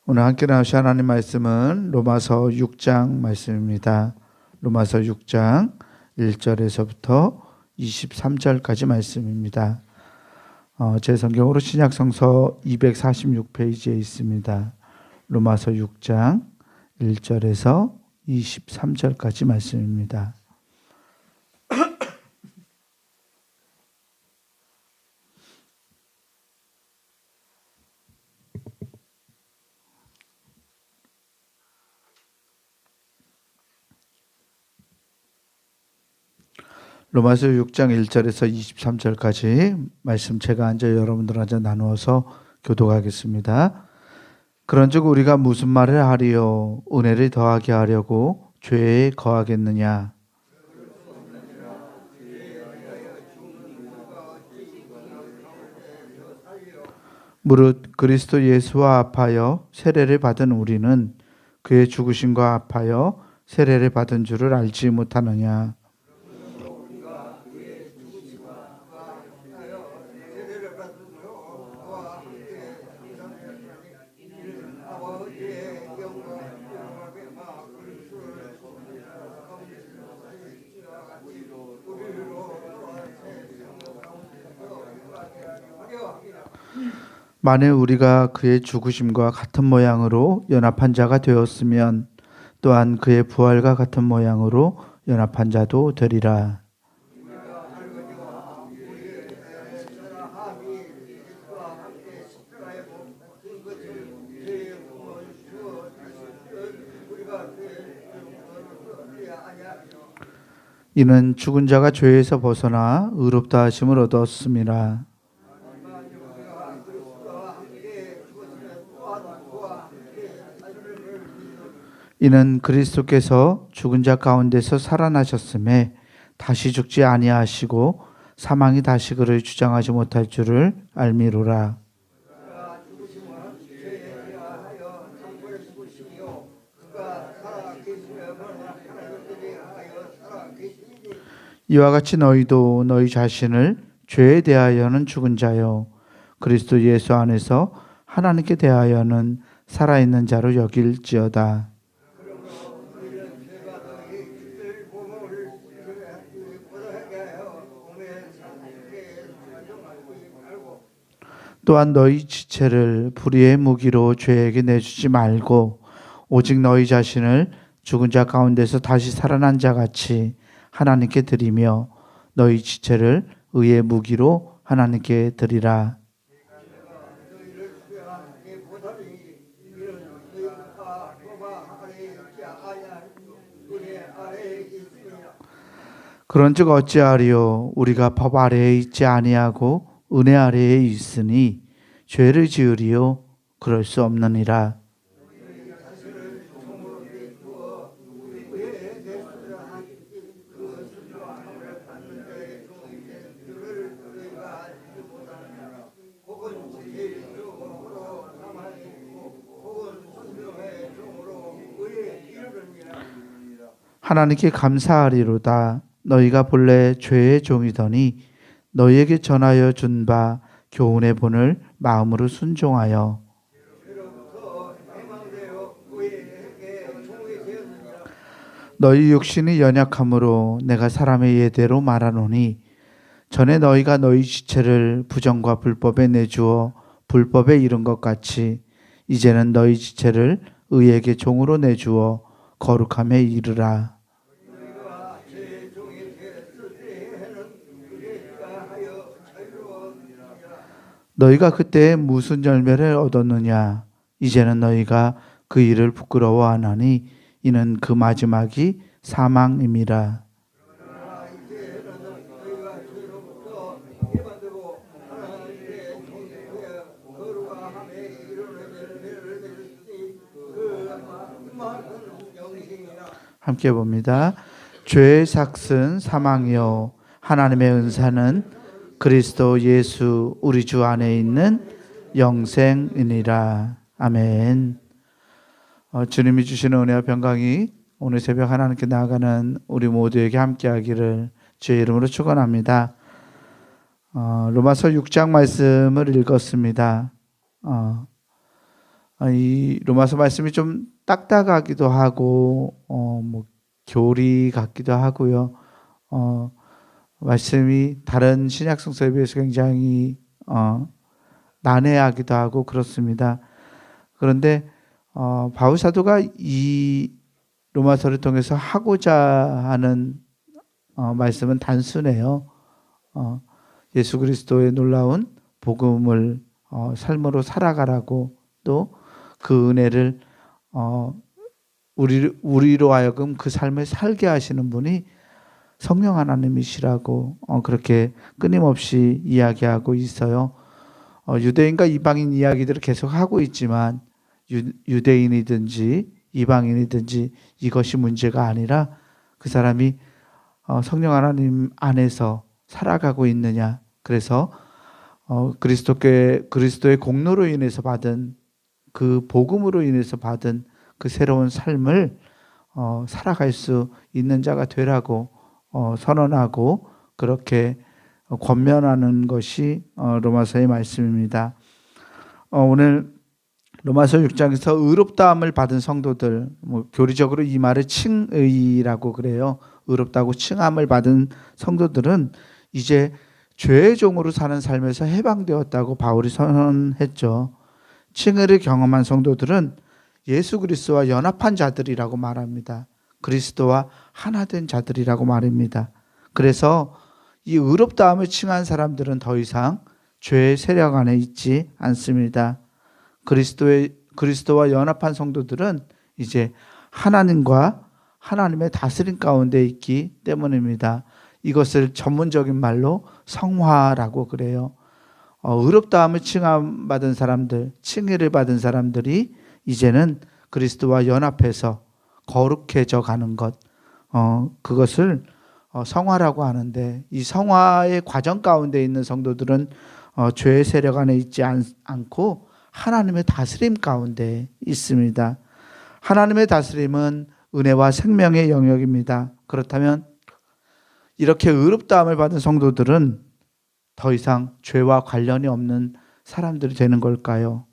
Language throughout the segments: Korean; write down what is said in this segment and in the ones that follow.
오늘 함께 나누실 하나님 말씀은 로마서 6장 말씀입니다. 로마서 6장 1절에서부터 23절까지 말씀입니다. 제 성경으로 신약성서 246페이지에 있습니다. 로마서 6장 1절에서 23절까지 말씀입니다. 로마서 6장 1절에서 23절까지 말씀 제가 앉아 여러분들한테 나누어서 교독하겠습니다. 그런즉 우리가 무슨 말을 하리요? 은혜를 더하게 하려고 죄에 거하겠느냐? 무릇 그리스도 예수와 합하여 세례를 받은 우리는 그의 죽으심과 합하여 세례를 받은 줄을 알지 못하느냐? 만일 우리가 그의 죽으심과 같은 모양으로 연합한 자가 되었으면 또한 그의 부활과 같은 모양으로 연합한 자도 되리라. 이는 죽은 자가 죄에서 벗어나 의롭다 하심을 얻었음이라. 이는 그리스도께서 죽은 자 가운데서 살아나셨음에 다시 죽지 아니하시고 사망이 다시 그를 주장하지 못할 줄을 알미로라. 이와 같이 너희도 너희 자신을 죄에 대하여는 죽은 자요 그리스도 예수 안에서 하나님께 대하여는 살아있는 자로 여길지어다. 또한 너희 지체를 불의의 무기로 죄에게 내주지 말고 오직 너희 자신을 죽은 자 가운데서 다시 살아난 자 같이 하나님께 드리며 너희 지체를 의의 무기로 하나님께 드리라. 그런즉 어찌하리요? 우리가 법 아래에 있지 아니하고 은혜 아래에 있으니 죄를 지으리요? 그럴 수 없느니라. 하나님께 감사하리로다. 너희가 본래 죄의 종이더니 너희에게 전하여 준 바 교훈의 본을 마음으로 순종하여 너희 육신이 연약함으로 내가 사람의 예대로 말하노니 전에 너희가 너희 지체를 부정과 불법에 내주어 불법에 이른 것 같이 이제는 너희 지체를 의에게 종으로 내주어 거룩함에 이르라. 너희가 그때 무슨 열매를 얻었느냐? 이제는 너희가 그 일을 부끄러워하나니 이는 그 마지막이 사망임이라. 함께 봅니다. 죄의 삭은 사망이요 하나님의 은사는 그리스도 예수 우리 주 안에 있는 영생이니라. 아멘. 주님이 주시는 은혜와 평강이 오늘 새벽 하나님께 나아가는 우리 모두에게 함께하기를 주의 이름으로 축원합니다. 로마서 6장 말씀을 읽었습니다. 이 로마서 말씀이 좀 딱딱하기도 하고 뭐 교리 같기도 하고요. 말씀이 다른 신약 성서에 비해서 굉장히 난해하기도 하고 그렇습니다. 그런데 바울 사도가 이 로마서를 통해서 하고자 하는 말씀은 단순해요. 예수 그리스도의 놀라운 복음을 삶으로 살아가라고, 또 그 은혜를 우리로 하여금 그 삶을 살게 하시는 분이 성령 하나님이시라고 그렇게 끊임없이 이야기하고 있어요. 유대인과 이방인 이야기들을 계속 하고 있지만 유대인이든지 이방인이든지 이것이 문제가 아니라 그 사람이 성령 하나님 안에서 살아가고 있느냐. 그래서 그리스도의 공로로 인해서 받은 그 복음으로 인해서 받은 그 새로운 삶을 살아갈 수 있는 자가 되라고 선언하고 그렇게 권면하는 것이 로마서의 말씀입니다. 오늘 로마서 6장에서 의롭다함을 받은 성도들, 교리적으로 이 말을 칭의라고 그래요. 의롭다고 칭함을 받은 성도들은 이제 죄의 종으로 사는 삶에서 해방되었다고 바울이 선언했죠. 칭의를 경험한 성도들은 예수 그리스도와 연합한 자들이라고 말합니다. 그리스도와 하나 된 자들이라고 말입니다. 그래서 이 의롭다함을 칭한 사람들은 더 이상 죄의 세력 안에 있지 않습니다. 그리스도와 연합한 성도들은 이제 하나님과 하나님의 다스림 가운데 있기 때문입니다. 이것을 전문적인 말로 성화라고 그래요. 의롭다함을 칭함받은 사람들, 칭의를 받은 사람들이 이제는 그리스도와 연합해서 거룩해져 가는 것, 그것을 성화라고 하는데, 이 성화의 과정 가운데 있는 성도들은 죄의 세력 안에 있지 않고 하나님의 다스림 가운데 있습니다. 하나님의 다스림은 은혜와 생명의 영역입니다. 그렇다면 이렇게 의롭다함을 받은 성도들은 더 이상 죄와 관련이 없는 사람들이 되는 걸까요?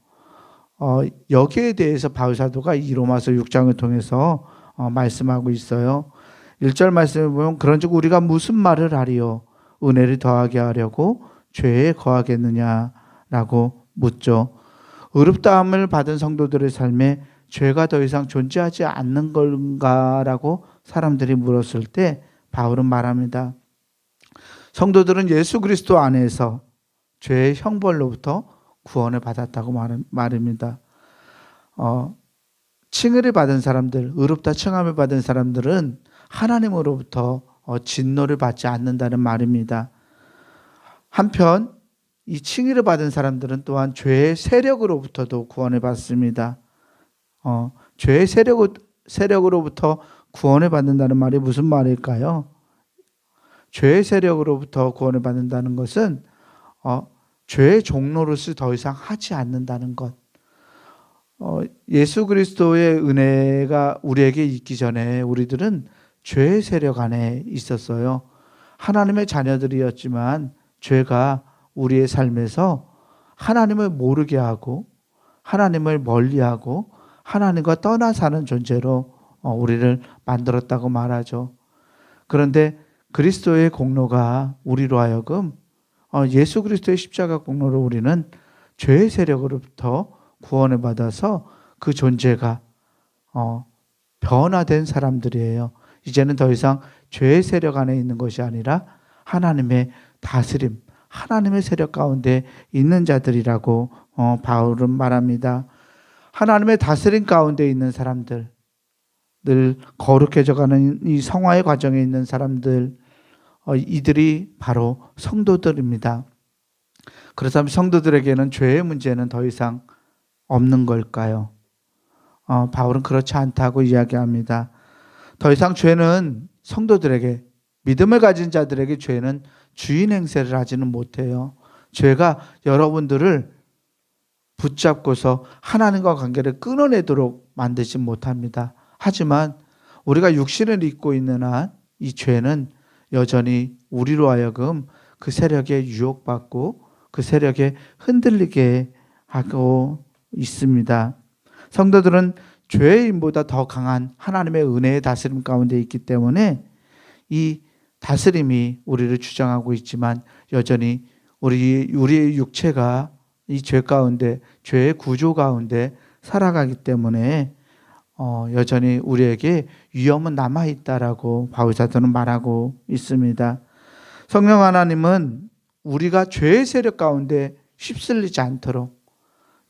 여기에 대해서 바울 사도가 이 로마서 6장을 통해서 말씀하고 있어요. 1절 말씀을 보면 그런즉 우리가 무슨 말을 하리요? 은혜를 더하게 하려고 죄에 거하겠느냐라고 묻죠. 의롭다함을 받은 성도들의 삶에 죄가 더 이상 존재하지 않는 건가라고 사람들이 물었을 때 바울은 말합니다. 성도들은 예수 그리스도 안에서 죄의 형벌로부터 구원을 받았다고 말입니다. 칭의를 받은 사람들, 의롭다 칭함을 받은 사람들은 하나님으로부터 진노를 받지 않는다는 말입니다. 한편 이 칭의를 받은 사람들은 또한 죄의 세력으로부터도 구원을 받습니다. 죄의 세력으로부터 구원을 받는다는 말이 무슨 말일까요? 죄의 세력으로부터 구원을 받는다는 것은 죄의 종로로서 더 이상 하지 않는다는 것. 예수 그리스도의 은혜가 우리에게 있기 전에 우리들은 죄의 세력 안에 있었어요. 하나님의 자녀들이었지만 죄가 우리의 삶에서 하나님을 모르게 하고 하나님을 멀리하고 하나님과 떠나 사는 존재로 우리를 만들었다고 말하죠. 그런데 그리스도의 공로가 우리로 하여금 예수 그리스도의 십자가 공로로 우리는 죄의 세력으로부터 구원을 받아서 그 존재가 변화된 사람들이에요. 이제는 더 이상 죄의 세력 안에 있는 것이 아니라 하나님의 다스림, 하나님의 세력 가운데 있는 자들이라고 바울은 말합니다. 하나님의 다스림 가운데 있는 사람들, 늘 거룩해져가는 이 성화의 과정에 있는 사람들, 이들이 바로 성도들입니다. 그렇다면 성도들에게는 죄의 문제는 더 이상 없는 걸까요? 바울은 그렇지 않다고 이야기합니다. 더 이상 죄는 성도들에게, 믿음을 가진 자들에게 죄는 주인 행세를 하지는 못해요. 죄가 여러분들을 붙잡고서 하나님과 관계를 끊어내도록 만들지 못합니다. 하지만 우리가 육신을 입고 있는 한 이 죄는 여전히 우리로 하여금 그 세력에 유혹받고 그 세력에 흔들리게 하고 있습니다. 성도들은 죄의 임보다 더 강한 하나님의 은혜의 다스림 가운데 있기 때문에 이 다스림이 우리를 주장하고 있지만 여전히 우리의 육체가 이 죄 가운데, 죄의 구조 가운데 살아가기 때문에 여전히 우리에게 위험은 남아있다라고 바울사도는 말하고 있습니다. 성령 하나님은 우리가 죄의 세력 가운데 휩쓸리지 않도록,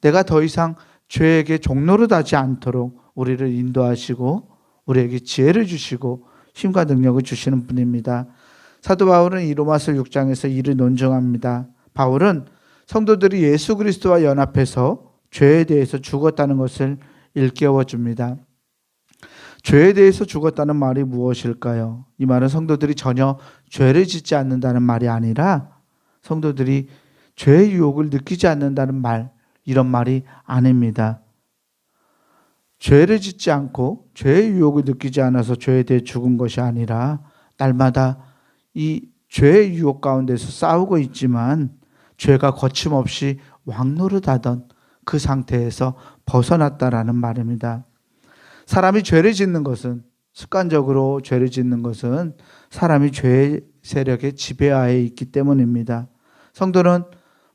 내가 더 이상 죄에게 종노릇하지 않도록 우리를 인도하시고 우리에게 지혜를 주시고 힘과 능력을 주시는 분입니다. 사도 바울은 이 로마서 6장에서 이를 논증합니다. 바울은 성도들이 예수 그리스도와 연합해서 죄에 대해서 죽었다는 것을 일깨워 줍니다. 죄에 대해서 죽었다는 말이 무엇일까요? 이 말은 성도들이 전혀 죄를 짓지 않는다는 말이 아니라 성도들이 죄의 유혹을 느끼지 않는다는 말, 이런 말이 아닙니다. 죄를 짓지 않고 죄의 유혹을 느끼지 않아서 죄에 대해 죽은 것이 아니라 날마다 이 죄의 유혹 가운데서 싸우고 있지만 죄가 거침없이 왕노릇하던 그 상태에서 벗어났다라는 말입니다. 사람이 죄를 짓는 것은, 습관적으로 죄를 짓는 것은 사람이 죄의 세력의 지배하에 있기 때문입니다. 성도는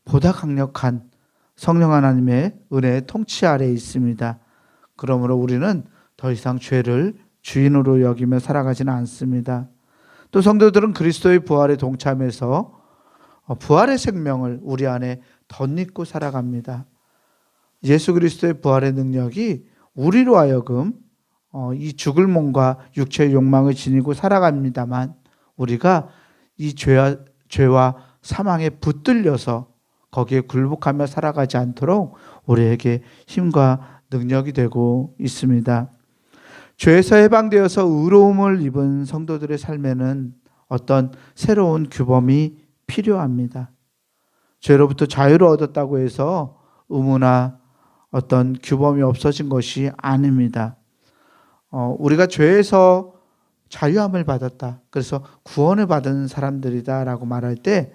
보다 강력한 성령 하나님의 은혜의 통치 아래에 있습니다. 그러므로 우리는 더 이상 죄를 주인으로 여기며 살아가지는 않습니다. 또 성도들은 그리스도의 부활에 동참해서 부활의 생명을 우리 안에 덧입고 살아갑니다. 예수 그리스도의 부활의 능력이 우리로 하여금 이 죽을 몸과 육체의 욕망을 지니고 살아갑니다만 우리가 이 죄와 사망에 붙들려서 거기에 굴복하며 살아가지 않도록 우리에게 힘과 능력이 되고 있습니다. 죄에서 해방되어서 의로움을 입은 성도들의 삶에는 어떤 새로운 규범이 필요합니다. 죄로부터 자유를 얻었다고 해서 의무나 어떤 규범이 없어진 것이 아닙니다. 우리가 죄에서 자유함을 받았다, 그래서 구원을 받은 사람들이다라고 말할 때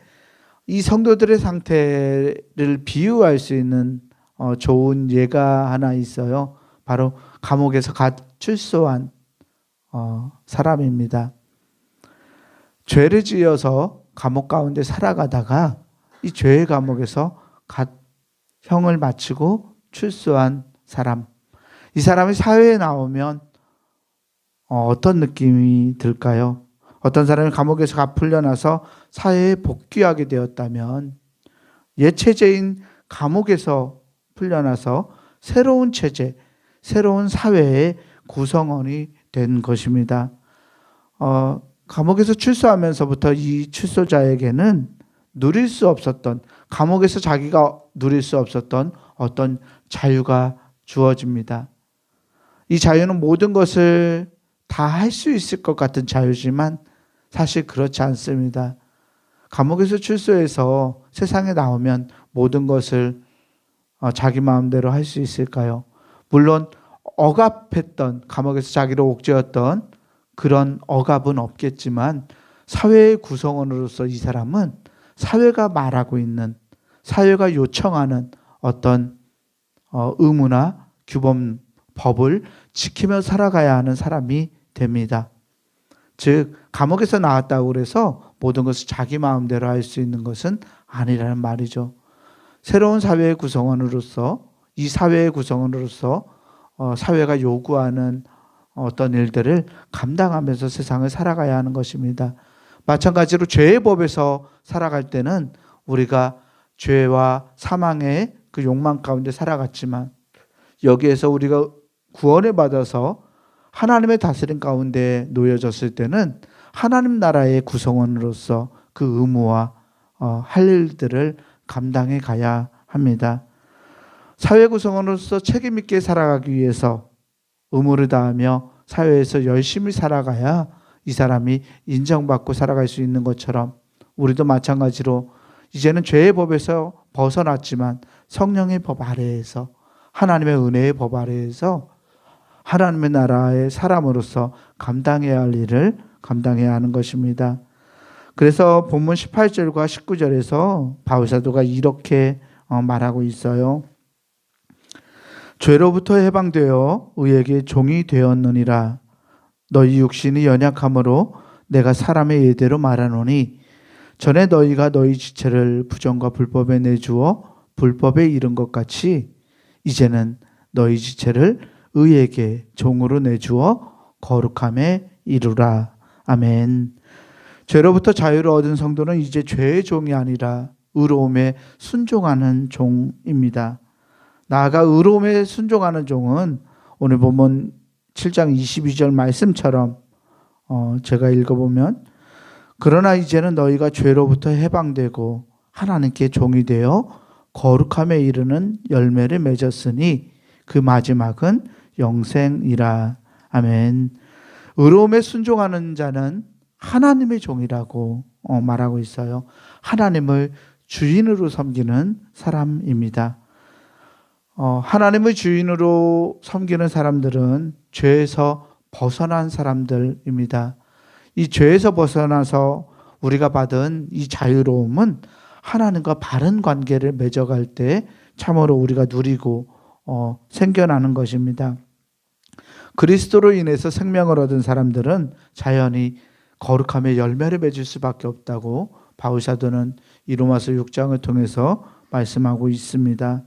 이 성도들의 상태를 비유할 수 있는 좋은 예가 하나 있어요. 바로 감옥에서 갓 출소한 사람입니다. 죄를 지어서 감옥 가운데 살아가다가 이 죄의 감옥에서 갓 형을 마치고 출소한 사람, 이 사람이 사회에 나오면 어떤 느낌이 들까요? 어떤 사람이 감옥에서 갓 풀려나서 사회에 복귀하게 되었다면 옛 체제인 감옥에서 풀려나서 새로운 체제, 새로운 사회의 구성원이 된 것입니다. 감옥에서 출소하면서부터 이 출소자에게는 누릴 수 없었던, 감옥에서 자기가 누릴 수 없었던 어떤 자유가 주어집니다. 이 자유는 모든 것을 다 할 수 있을 것 같은 자유지만 사실 그렇지 않습니다. 감옥에서 출소해서 세상에 나오면 모든 것을 자기 마음대로 할 수 있을까요? 물론 억압했던, 감옥에서 자기를 옥죄었던 그런 억압은 없겠지만 사회의 구성원으로서 이 사람은 사회가 말하고 있는, 사회가 요청하는 어떤 의무나 규범, 법을 지키며 살아가야 하는 사람이 됩니다. 즉 감옥에서 나왔다고 해서 모든 것을 자기 마음대로 할 수 있는 것은 아니라는 말이죠. 새로운 사회의 구성원으로서, 이 사회의 구성원으로서 사회가 요구하는 어떤 일들을 감당하면서 세상을 살아가야 하는 것입니다. 마찬가지로 죄의 법에서 살아갈 때는 우리가 죄와 사망의 그 욕망 가운데 살아갔지만 여기에서 우리가 구원을 받아서 하나님의 다스림 가운데 놓여졌을 때는 하나님 나라의 구성원으로서 그 의무와 할 일들을 감당해 가야 합니다. 사회 구성원으로서 책임 있게 살아가기 위해서 의무를 다하며 사회에서 열심히 살아가야 이 사람이 인정받고 살아갈 수 있는 것처럼 우리도 마찬가지로 이제는 죄의 법에서 벗어났지만 성령의 법 아래에서, 하나님의 은혜의 법 아래에서 하나님의 나라의 사람으로서 감당해야 할 일을 감당해야 하는 것입니다. 그래서 본문 18절과 19절에서 바울사도가 이렇게 말하고 있어요. 죄로부터 해방되어 의에게 종이 되었느니라. 너희 육신이 연약함으로 내가 사람의 예대로 말하노니 전에 너희가 너희 지체를 부정과 불법에 내주어 불법에 이른 것 같이 이제는 너희 지체를 의에게 종으로 내주어 거룩함에 이루라. 아멘. 죄로부터 자유를 얻은 성도는 이제 죄의 종이 아니라 의로움에 순종하는 종입니다. 나아가 의로움에 순종하는 종은 오늘 본문 7장 22절 말씀처럼 제가 읽어보면 그러나 이제는 너희가 죄로부터 해방되고 하나님께 종이 되어 거룩함에 이르는 열매를 맺었으니 그 마지막은 영생이라. 아멘. 의로움에 순종하는 자는 하나님의 종이라고 말하고 있어요. 하나님을 주인으로 섬기는 사람입니다. 하나님의 주인으로 섬기는 사람들은 죄에서 벗어난 사람들입니다. 이 죄에서 벗어나서 우리가 받은 이 자유로움은 하나님과 바른 관계를 맺어갈 때 참으로 우리가 누리고 생겨나는 것입니다. 그리스도로 인해서 생명을 얻은 사람들은 자연히 거룩함의 열매를 맺을 수밖에 없다고 바울 사도는 로마서 6장을 통해서 말씀하고 있습니다.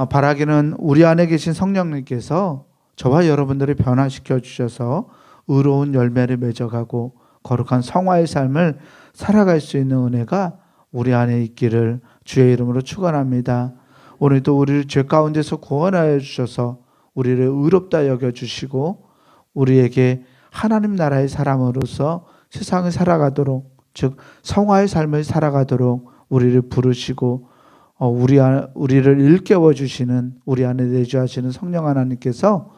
바라기는 우리 안에 계신 성령님께서 저와 여러분들을 변화시켜 주셔서 의로운 열매를 맺어가고 거룩한 성화의 삶을 살아갈 수 있는 은혜가 우리 안에 있기를 주의 이름으로 축원합니다. 오늘도 우리를 죄 가운데서 구원하여 주셔서 우리를 의롭다 여겨주시고 우리에게 하나님 나라의 사람으로서 세상을 살아가도록, 즉 성화의 삶을 살아가도록 우리를 부르시고 우리를 일깨워 주시는, 우리 안에 내주하시는 성령 하나님께서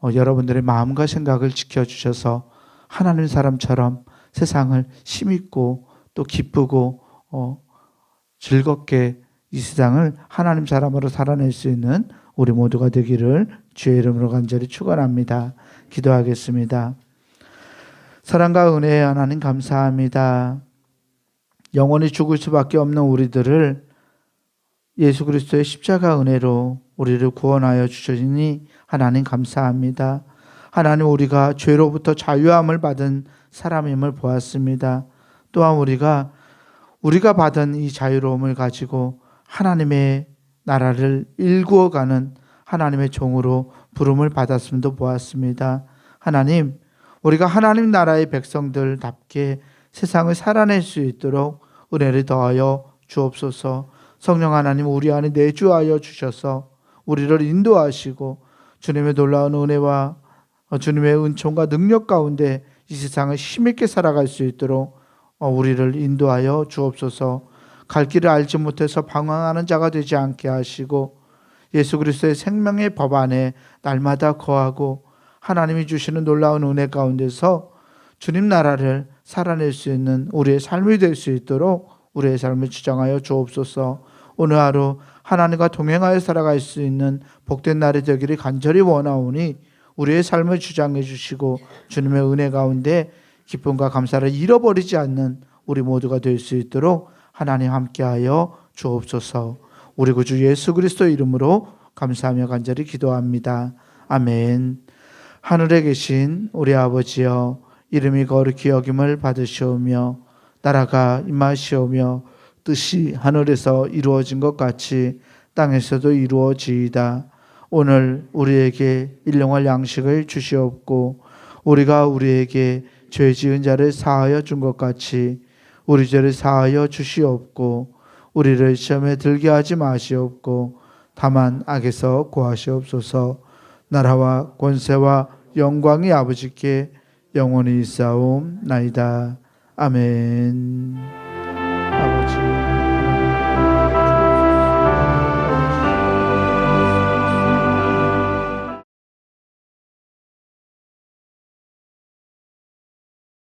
여러분들의 마음과 생각을 지켜주셔서 하나님 사람처럼 세상을 힘있고 또 기쁘고 즐겁게 이 세상을 하나님 사람으로 살아낼 수 있는 우리 모두가 되기를 주의 이름으로 간절히 축원합니다. 기도하겠습니다. 사랑과 은혜의 하나님 감사합니다. 영원히 죽을 수밖에 없는 우리들을 예수 그리스도의 십자가 은혜로 우리를 구원하여 주시니 하나님 감사합니다. 하나님, 우리가 죄로부터 자유함을 받은 사람임을 보았습니다. 또한 우리가 받은 이 자유로움을 가지고 하나님의 나라를 일구어가는 하나님의 종으로 부름을 받았음도 보았습니다. 하나님, 우리가 하나님 나라의 백성들답게 세상을 살아낼 수 있도록 은혜를 더하여 주옵소서. 성령 하나님, 우리 안에 내주하여 주셔서 우리를 인도하시고 주님의 놀라운 은혜와 주님의 은총과 능력 가운데 이 세상을 힘있게 살아갈 수 있도록 우리를 인도하여 주옵소서. 갈 길을 알지 못해서 방황하는 자가 되지 않게 하시고 예수 그리스도의 생명의 법 안에 날마다 거하고 하나님이 주시는 놀라운 은혜 가운데서 주님 나라를 살아낼 수 있는 우리의 삶이 될 수 있도록 우리의 삶을 주장하여 주옵소서. 오늘 하루 하나님과 동행하여 살아갈 수 있는 복된 날이 되기를 간절히 원하오니 우리의 삶을 주장해 주시고 주님의 은혜 가운데 기쁨과 감사를 잃어버리지 않는 우리 모두가 될 수 있도록 하나님 함께하여 주옵소서. 우리 구주 예수 그리스도 이름으로 감사하며 간절히 기도합니다. 아멘. 하늘에 계신 우리 아버지여, 이름이 거룩히 여김을 받으시오며 나라가 임하시오며 뜻이 하늘에서 이루어진 것 같이 땅에서도 이루어지이다. 오늘 우리에게 일용할 양식을 주시옵고 우리가 우리에게 죄 지은 자를 사하여 준 것 같이 우리 죄를 사하여 주시옵고 우리를 시험에 들게 하지 마시옵고 다만 악에서 구하시옵소서. 나라와 권세와 영광이 아버지께 영원히 있사옵나이다. 아멘.